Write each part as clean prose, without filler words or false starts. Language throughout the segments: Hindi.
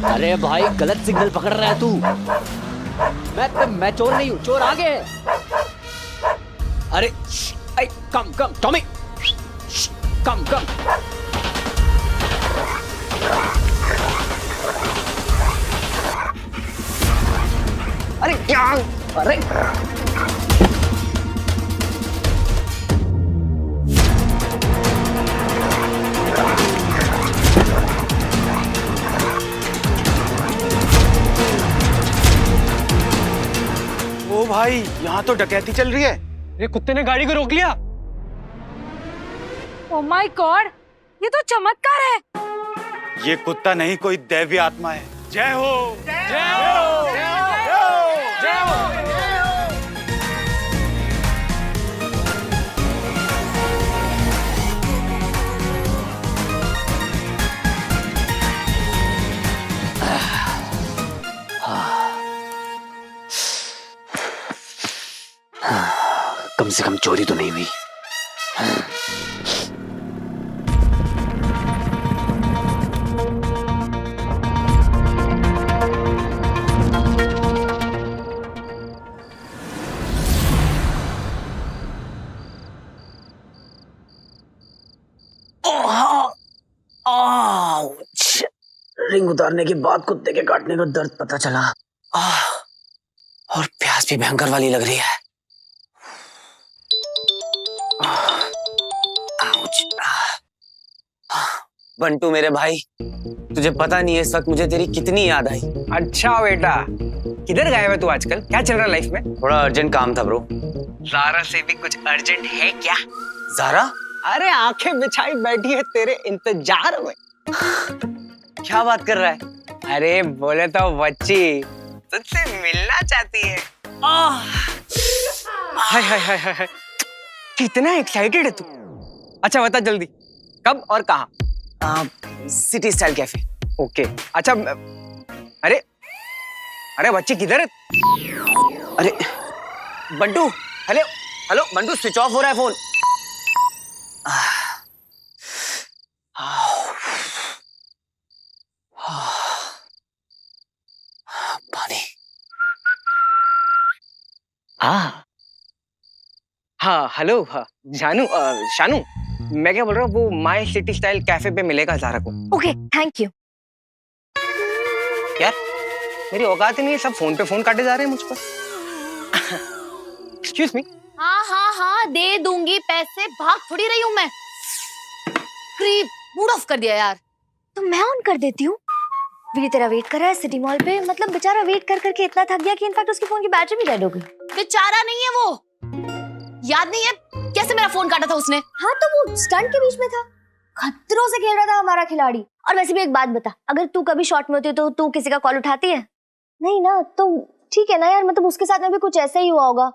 अरे भाई गलत सिग्नल पकड़ रहा है तू। मैं चोर नहीं हूँ, चोर आगे है। अरे कम कम टॉमी, कम कम। अरे क्या, अरे ओ भाई, यहाँ तो डकैती चल रही है। ये कुत्ते ने गाड़ी को रोक लिया। ओह माय गॉड, ये तो चमत्कार है। ये कुत्ता नहीं, कोई दैवी आत्मा है। जय हो, जय हो, जय हो, जय हो। कम से कम चोरी तो नहीं हुई। रिंग उतारने के बाद कुत्ते के काटने का दर्द पता चला। और प्यास भी भयंकर वाली लग रही है। बंटू मेरे भाई, तुझे पता नहीं है इस वक्त मुझे तेरी कितनी याद आई। अच्छा बेटा, किधर गए हुए तू आजकल? क्या चल रहा है लाइफ में? थोड़ा अर्जेंट काम था ब्रो। ज़ारा से भी कुछ अर्जेंट है क्या? ज़ारा? अरे आंखें बिछाई बैठी है तेरे इंतजार में। क्या बात कर रहा है? अरे बोले तो बच्ची तुझसे मिलना चाहती है। हाय हाय हाय हाय, कितना एक्साइटेड है तू। अच्छा बता जल्दी, कब और कहाँ? City style cafe. ओके अच्छा। अरे अरे बच्ची किधर है? अरे Bantu, hello hello Bantu, switch off हो रहा है फोन। पानी। हाँ हेलो, हाँ जानू, शानू, मैं क्या बोल रहा हूँ, वो माय सिटी स्टाइल कैफे पे मिलेगा ज़ारा को। Okay thank you. यार मेरी औकात ही नहीं है, सब फोन पे फोन काटे जा रहे हैं मुझ पर। Excuse me. हाँ दे दूंगी पैसे, भाग थोड़ी रही हूँ मैं। क्रीप, मूड ऑफ कर दिया यार। तो मैं ऑन कर देती हूँ। वीर तेरा वेट कर रहा है सिटी मॉल पे। मतलब बेचारा वेट कर करके इतना थक गया कि इनफैक्ट उसकी फोन की बैटरी भी डेड हो गई। बेचारा नहीं है वो, याद नहीं है कैसे मेरा फोन काटा था उसने? हाँ तो वो स्टंट के बीच में था, खतरों से खेल रहा था हमारा खिलाड़ी। और वैसे भी एक बात बता, अगर तू कभी शॉट में होती तो तू किसी का कॉल उठाती है? नहीं ना, तो ठीक है ना यार, मतलब उसके साथ में भी कुछ ऐसा ही हुआ होगा।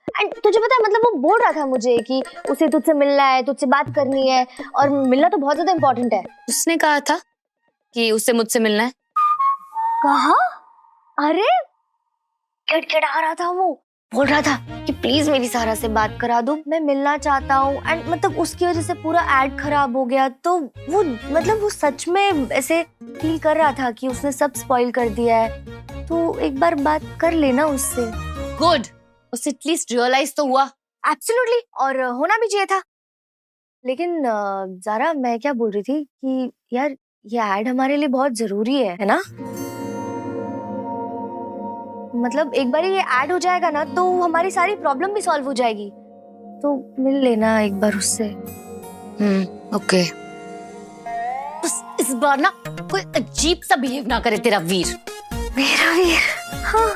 एंड तुझे पता है, मतलब वो बोल रहा था मुझे कि उसे तुझसे मिलना है, तुझसे बात करनी है, और मिलना तो बहुत ज्यादा इम्पोर्टेंट है। उसने कहा था कि उससे मुझसे मिलना है। कहा? अरे किड़किड़ा रहा था वो, बोल रहा था कि प्लीज मेरी सारा से बात करा दो, मैं मिलना चाहता हूँ। एंड मतलब उसकी वजह से पूरा एड खराब हो गया। तो वो मतलब वो सच में ऐसे फील कर रहा था कि उसने सब स्पॉइल कर दिया है। तो एक बार बात कर लेना उससे। गुड, उससे एटलीस्ट रियलाइज तो हुआ। एब्सोल्युटली, और होना भी चाहिए था। लेकिन ज़ारा, मैं क्या बोल रही थी कि यार ये एड हमारे लिए बहुत जरूरी है ना? मतलब एक बार ये ऐड हो जाएगा ना तो हमारी सारी प्रॉब्लम भी सॉल्व हो जाएगी। तो मिल लेना एक बार उससे। ओके। बस इस बार ना कोई अजीब सा बिहेव ना करे तेरा वीर। मेरा वीर? हाँ।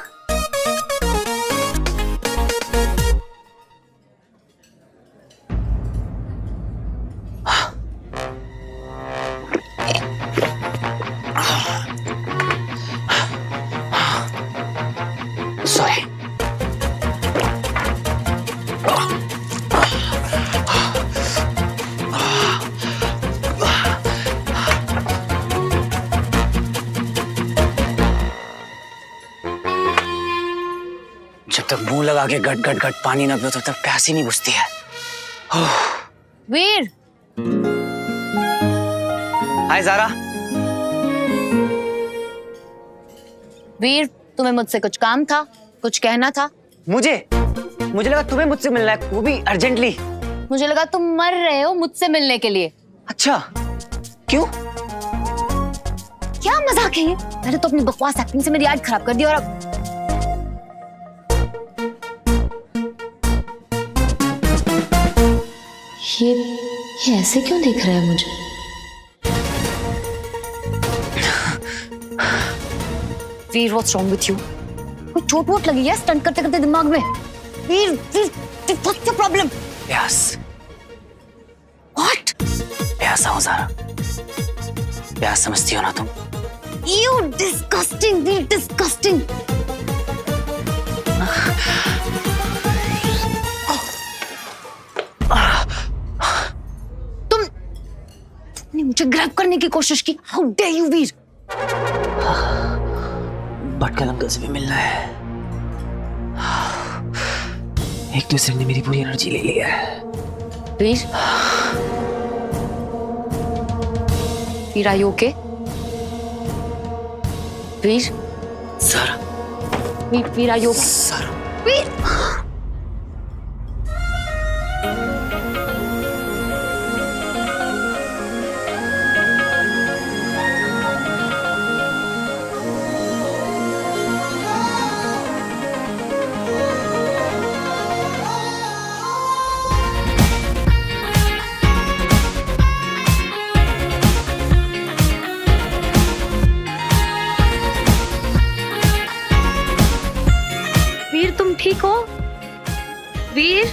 सॉरी। जब तक मुंह लगा के गट गट गट पानी ना पियो तब तक प्यास ही नहीं बुझती है। वीर, हाय ज़ारा। वीर, तुम्हें मुझसे कुछ काम था, कुछ कहना था? मुझे लगा तुम्हें मुझसे मिलना है, वो भी अर्जेंटली। मुझे लगा तुम मर रहे हो मुझसे मिलने के लिए। अच्छा, क्यों? क्या मजाक है ये? मैंने तो अपनी बकवास एक्टिंग से मेरी एड खराब कर दी और अब ये ऐसे क्यों देख रहा है मुझे? वीर, व्हाट्स रॉन्ग विथ यू? कोई चोट वोट लगी है स्टंट करते करते दिमाग में? Veer, what's your problem? प्यास। व्हाट? प्यासा हूँ ज़ारा। प्यास समझती हो ना तुम? You disgusting, Veer, disgusting. तुमने मुझे ग्रैब करने की कोशिश की। How dare you Veer? Bhatkal uncle से भी मिलना है। एक दूसरे ने मेरी पूरी एनर्जी ले लिया है। Veer, Veer, are you okay? Veer, Zaara, Veer, are you okay? Zaara. Veer, Veer, तुम ठीक हो? वीर,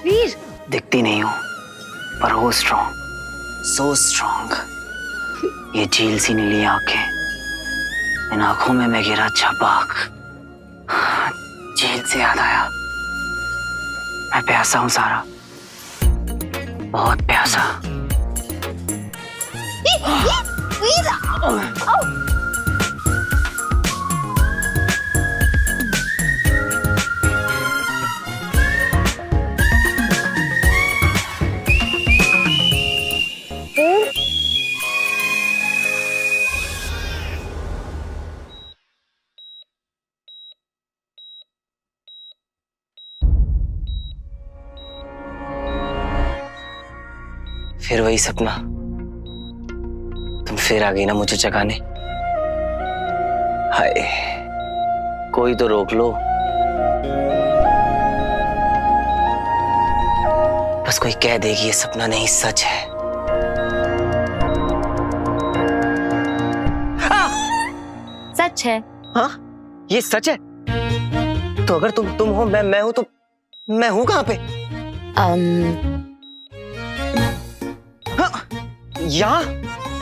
वीर, दिखती नहीं हूँ पर हो स्ट्रॉन्ग, सो स्ट्रॉन्ग। ये झील सी नीली आंखें, इन आंखों में मैं गिरा छपाक। झील से याद आया, मैं प्यासा हूँ ज़ारा, बहुत प्यासा। वीर, फिर वही सपना, तुम फिर आ गई ना मुझे जगाने। हाय, कोई तो रोक लो, बस कोई कह दे कि ये सपना नहीं सच है। सच है। हाँ, ये सच है। तो अगर तुम हो, मैं हूं, तो मैं हूं कहाँ पे? यहाँ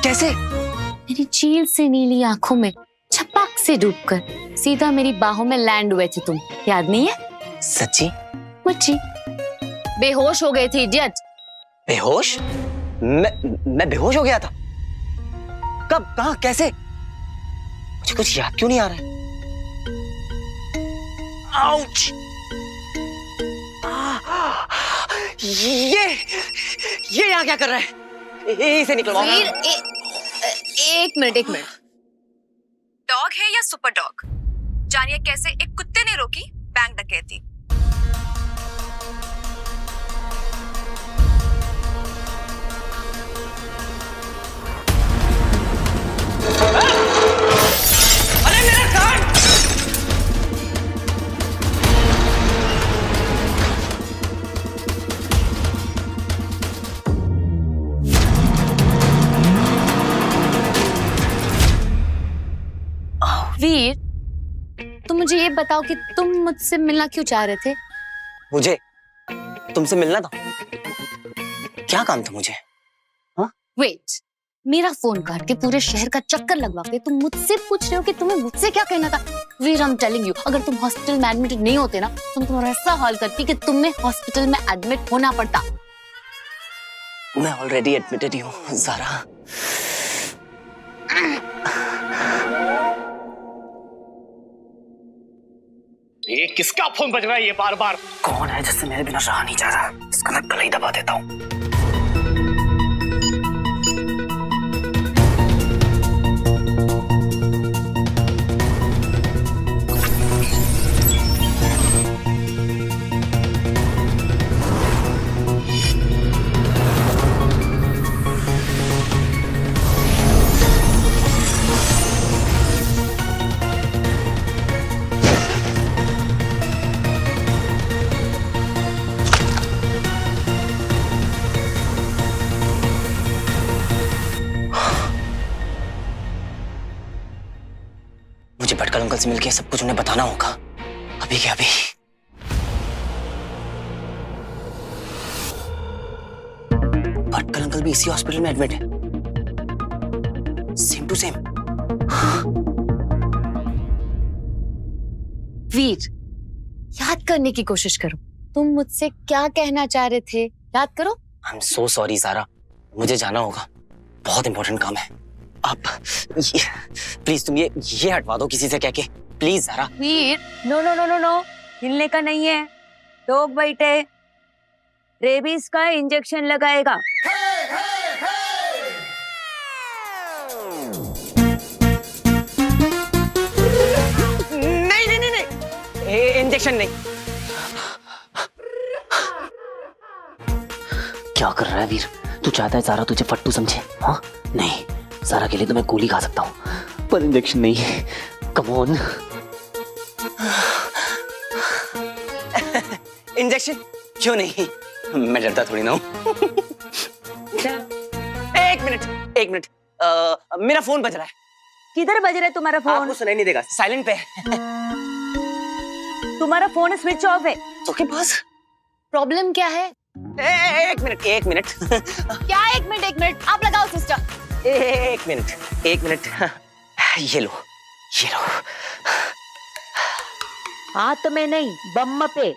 कैसे? मेरी चील से नीली आंखों में छपाक से डूबकर सीधा मेरी बाहों में लैंड हुए थे तुम, याद नहीं है? सच्ची? मुझे बेहोश हो गए थे इडियट। बेहोश? मैं बेहोश हो गया था? कब, कहाँ, कैसे? मुझे कुछ याद क्यों नहीं आ रहा है? आउच! ये यहाँ क्या कर रहा है? इसे निकलवाओ। वीर, एक मिनट। डॉग है या सुपर डॉग? जानिए कैसे एक कुत्ते ने रोकी बैंक डकैती। अरे मेरा कार्ड! वीर, तुम मुझे ये बताओ कि तुम मुझसे मिलना क्यों चाह रहे थे? मुझे तुमसे मिलना था। क्या काम था मुझे? वेट, मेरा फोन काट के पूरे शहर का चक्कर लगवा के तुम मुझसे पूछ रहे हो कि तुम्हें मुझसे क्या कहना था? वीर, आई एम टेलिंग यू, अगर तुम हॉस्पिटल में एडमिट नहीं होते ना, तुम तुम्हारा ऐसा हाल करती कि तुम्हें हॉस्पिटल में एडमिट होना पड़ता। मैं ऑलरेडी एडमिटेड हूँ ज़ारा। ये किसका फोन बज रहा है ये बार बार? कौन है जिससे मेरे बिना रहा नहीं जा रहा? इसका मैं गला ही दबा देता हूँ। मुझे भटकल अंकल से मिलके सब कुछ उन्हें बताना होगा। अभी क्या अभी? भटकल अंकल भी इसी हॉस्पिटल में एडमिट है। Same to same. वीर, याद करने की कोशिश करो। तुम मुझसे क्या कहना चाह रहे थे? याद करो। I am so sorry Zara, मुझे जाना होगा, बहुत इंपॉर्टेंट काम है। आप प्लीज तुम ये हटवा दो किसी से कह के, please Zara. Veer, no no no no no, हिलने का नहीं है। लोग बैठे, रेबीज का इंजेक्शन लगाएगा। नहीं नहीं नहीं नहीं, इंजेक्शन नहीं। क्या कर रहा है वीर? तू चाहता है ज़ारा तुझे फट्टू समझे? हाँ नहीं, ज़ारा के लिए तो मैं गोली खा सकता हूँ, पर इंजेक्शन नहीं। Come on. इंजेक्शन क्यों नहीं? मैं डरता थोड़ी ना हूँ। एक मिनट, मेरा फोन बज रहा है। किधर बज रहा है तुम्हारा फोन? आपको सुनाई नहीं देगा, साइलेंट पे है। तुम्हारा फोन स्विच ऑफ है। तो के पास प्रॉब्लम क्या है? एक मिनट। क्या एक मिनट? आप लगाओ सिस्टर। एक मिनट। ये लो। हाथ में नहीं, बम पे।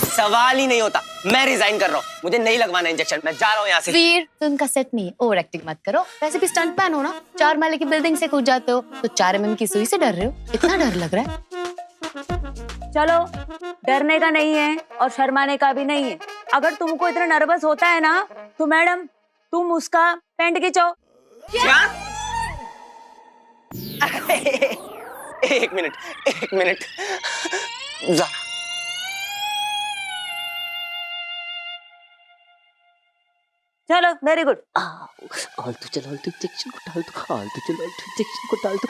सवाल ही नहीं होता, मैं रिजाइन कर रहा हूँ, मुझे नहीं लगवाना इंजेक्शन, मैं जा रहा हूँ यहाँ से। वीर, तुम का सेट नहीं है, ओवर एक्टिंग मत करो। वैसे भी स्टंट मैन हो ना, 4 माले की बिल्डिंग से कूद जाते हो, तो 4 mm की सुई से डर रहे हो? इतना डर लग रहा है? चलो, डरने का नहीं है और शर्माने का भी नहीं है। अगर तुमको इतना नर्वस होता है ना, तो मैडम तुम उसका पैंट खींचो। क्या? एक मिनट। चलो, वेरी गुड। आलतू चल, आलतू इंजेक्शन को डाल दो, आलतू चल, आलतू इंजेक्शन को डाल दो।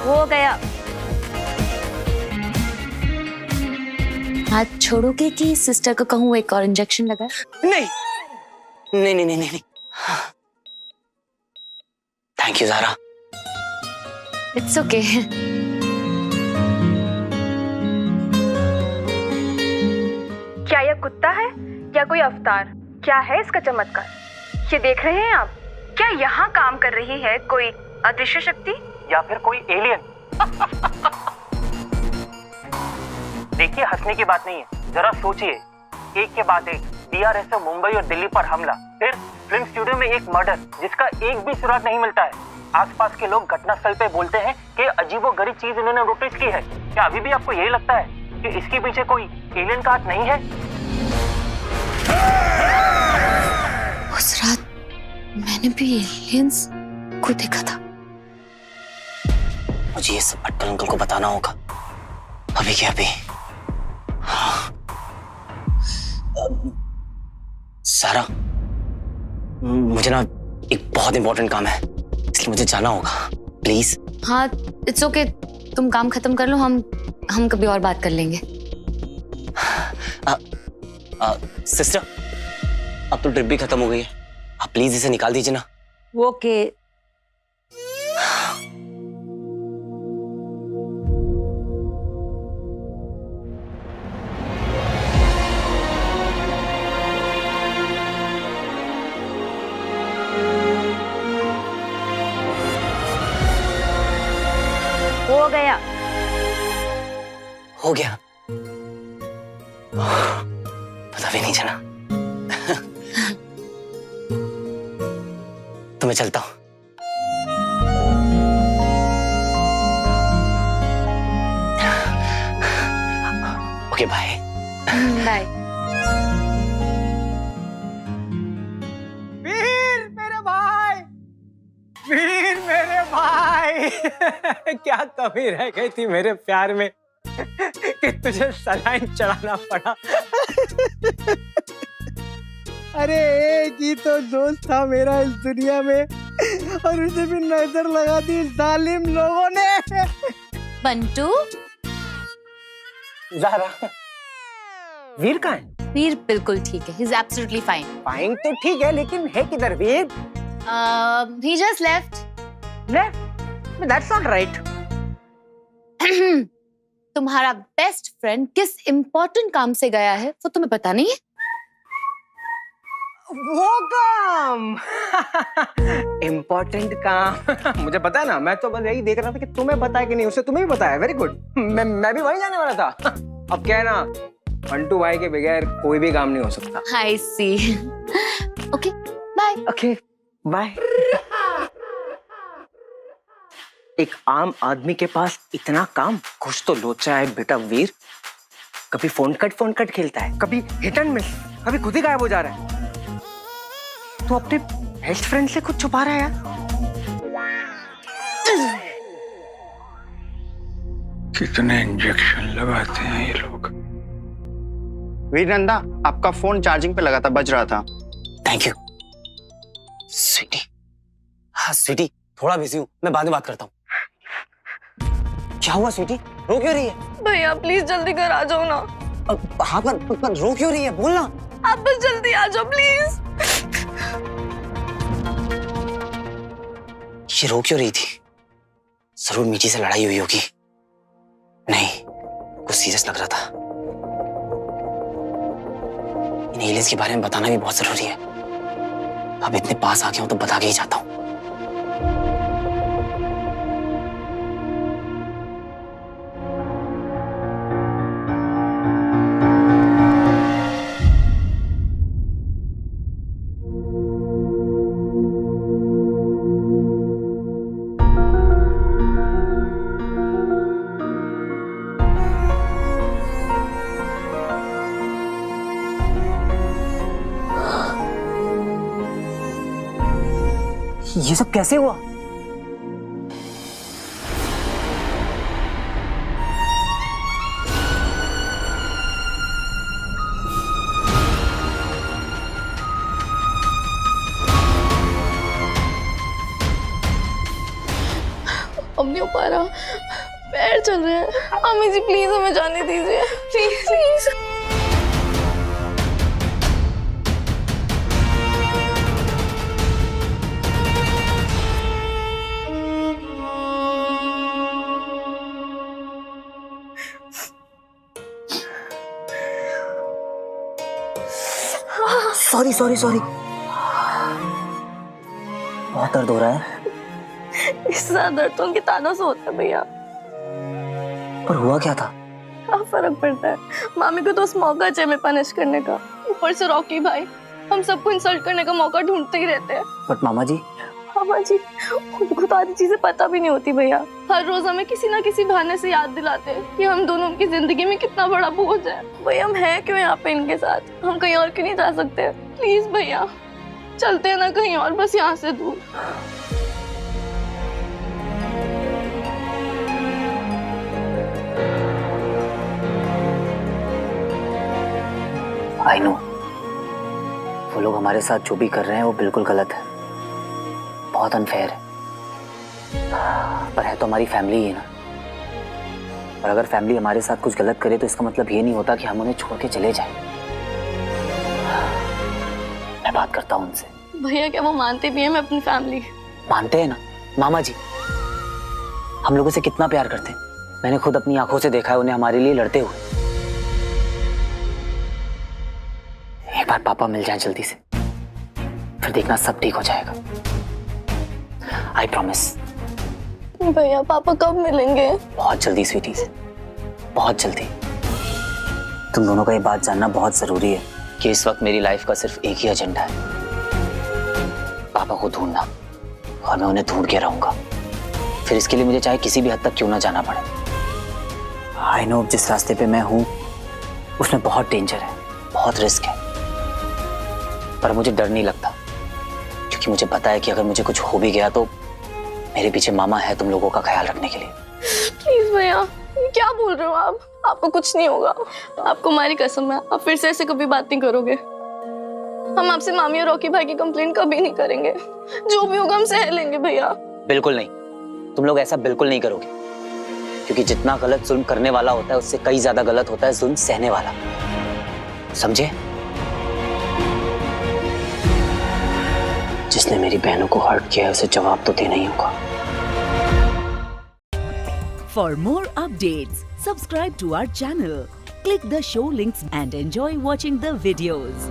हो गया। हाथ छोड़ोगे कि सिस्टर को कहूँ एक और इंजेक्शन लगा? नहीं। Thank you Zara. It's okay. क्या यह कुत्ता है या कोई अवतार? क्या है इसका चमत्कार? ये देख रहे हैं आप? क्या यहाँ काम कर रही है कोई अदृश्य शक्ति या फिर कोई एलियन? देखिए, हंसने की बात नहीं है, जरा सोचिए। एक के बाद एक DRSO मुंबई और दिल्ली पर हमला, फिर फिल्म स्टूडियो में एक मर्डर जिसका एक भी सुराग नहीं मिलता है। आसपास के लोग घटनास्थल पे बोलते हैं कि अजीबोगरीब चीज इन्होंने नोटिस की है। क्या अभी भी आपको यही लगता है कि इसके पीछे कोई एलियन का हाथ नहीं है? उस रात मैंने भी एलियंस को देखा था। मुझे ये सब भटकल अंकल को बताना होगा, अभी क्या अभी। सारा, मुझे ना एक बहुत इंपॉर्टेंट काम है, इसलिए मुझे जाना होगा, प्लीज। हाँ, इट्स ओके, तुम काम खत्म कर लो, हम कभी और बात कर लेंगे। सिस्टर, अब तो ट्रिप भी खत्म हो गई है, आप प्लीज इसे निकाल दीजिए ना। ओके। हो गया। हो गया? पता भी नहीं चला। तो मैं चलता हूँ। Okay bye. बाय। वीर मेरे भाई, वीर मेरे भाई। क्या कमी रह गई थी मेरे प्यार में कि तुझे सलाइन चढ़ाना पड़ा। अरे एक ही तो दोस्त था मेरा इस दुनिया में और उसे भी नजर लगा दी जालिम लोगों ने। बंटू, ज़ारा, वीर कहाँ है? वीर बिल्कुल ठीक है। He's absolutely fine. फाइन तो ठीक है, लेकिन है किधर वीर? He just left. That's not right. तुम्हारा बेस्ट फ्रेंड किस इम्पोर्टेंट काम से गया है वो तुम्हें पता नहीं है? वो काम इम्पोर्टेंट काम मुझे पता है ना। मैं तो बस यही देख रहा था कि तुम्हें पता है कि नहीं। उसे तुम्हें भी पता है। Very good. मैं भी वहीं जाने वाला था। अब क्या है ना, बंटू भाई के बगैर कोई भी काम नहीं हो सकता। I see. Okay, bye. Okay bye. एक आम आदमी के पास इतना काम, कुछ तो लोचा है बेटा वीर। कभी फोन कट खेलता है, कभी हिट एंड मिस, कभी खुद ही गायब हो जा रहा है। तो अपने बेस्ट फ्रेंड से कुछ छुपा रहा है यार। कितने इंजेक्शन लगाते हैं ये लोग। वीरनंदा, आपका फोन चार्जिंग पे लगा था, बज रहा था। Thank you sweetie. हाँ स्वीटी, थोड़ा बिजी हूँ, मैं बाद में बात करता हूँ। क्या हुआ स्वीटी, रो क्यों रही है? भैया प्लीज जल्दी घर आ जाओ ना। हाँ पर रो क्यों रही है, बोलना। आप बस जल्दी आ जाओ प्लीज। ये रो क्यों रही थी? जरूर मीठी से लड़ाई हुई होगी। नहीं, कुछ सीरियस लग रहा था। इन एलियंस के बारे में बताना भी बहुत जरूरी है। अब इतने पास आ गया हूं तो बता के ही जाता हूं। ये सब कैसे हुआ? अब नहीं हो पा रहा, पैर चल रहे हैं। अम्मी जी प्लीज हमें जाने दीजिए, प्लीज प्लीज। सॉरी बहुत दर्द हो रहा है। इससे ज्यादा दर्द तो उनकी ताना से होता है भैया। पर हुआ क्या था? क्या फर्क पड़ता है, मामी को तो उस मौका चाहिए हमें पनिश करने का। ऊपर से रॉकी भाई हम सबको इंसल्ट करने का मौका ढूंढते ही रहते हैं। बट मामा जी उनको तो आधी चीजें पता भी नहीं होती भैया। हर रोज हमें किसी ना किसी बहाने से याद दिलाते हैं कि हम दोनों की जिंदगी में कितना बड़ा बोझ है। भैया हम हैं क्यों यहाँ पे इनके साथ, हम कहीं और क्यों नहीं जा सकते? प्लीज भैया चलते हैं ना कहीं और, बस यहाँ से दूर। आई नो, वो लोग हमारे साथ जो भी कर रहे हैं वो बिल्कुल गलत है, बहुत अनफेयर है। पर है तो हमारी फैमिली ही है ना। और अगर फैमिली हमारे साथ कुछ गलत करे तो इसका मतलब ये नहीं होता कि हम उन्हें छोड़ के चले जाएं। मैं बात करता हूँ उनसे। भैया क्या वो मानते भी हैं मैं अपनी फैमिली? मानते हैं ना मामा जी, हम लोगों से कितना प्यार करते हैं। मैंने खुद अपनी आंखों से देखा है उन्हें हमारे लिए लड़ते हुए। एक बार पापा मिल जाए जल्दी से, फिर देखना सब ठीक हो जाएगा। I promise. भैया पापा कब मिलेंगे? बहुत जल्दी स्वीटी से, बहुत जल्दी। तुम दोनों को ये बात जानना बहुत जरूरी है कि इस वक्त मेरी लाइफ का सिर्फ एक ही एजेंडा है, पापा को ढूंढना, और मैं उन्हें ढूंढ के रहूंगा। फिर इसके लिए मुझे चाहे किसी भी हद तक क्यों ना जाना पड़े। आई नो जिस रास्ते पे मैं हूं उसमें बहुत डेंजर है, बहुत रिस्क है, पर मुझे डर नहीं लगता, क्योंकि मुझे पता है कि अगर मुझे कुछ हो भी गया तो मेरे पीछे मामा है तुम लोगों का ख्याल रखने के लिए। प्लीज भैया, क्या बोल रहे हो आप? आपको कुछ नहीं होगा, आपको हमारी कसम है, आप फिर से ऐसे कभी बात नहीं करोगे। हम आपसे मामी और रॉकी भाई की कंप्लेंट कभी नहीं करेंगे, जो भी होगा हम सह लेंगे भैया। बिल्कुल नहीं, तुम लोग ऐसा बिल्कुल नहीं करोगे, क्योंकि जितना गलत जुल्म करने वाला होता है उससे कई ज्यादा गलत होता है जुल्म सहने वाला, समझे? जिसने मेरी बहनों को हर्ट किया है उसे जवाब तो देना ही होगा। For more updates, subscribe to our channel, click the show links and enjoy watching the videos.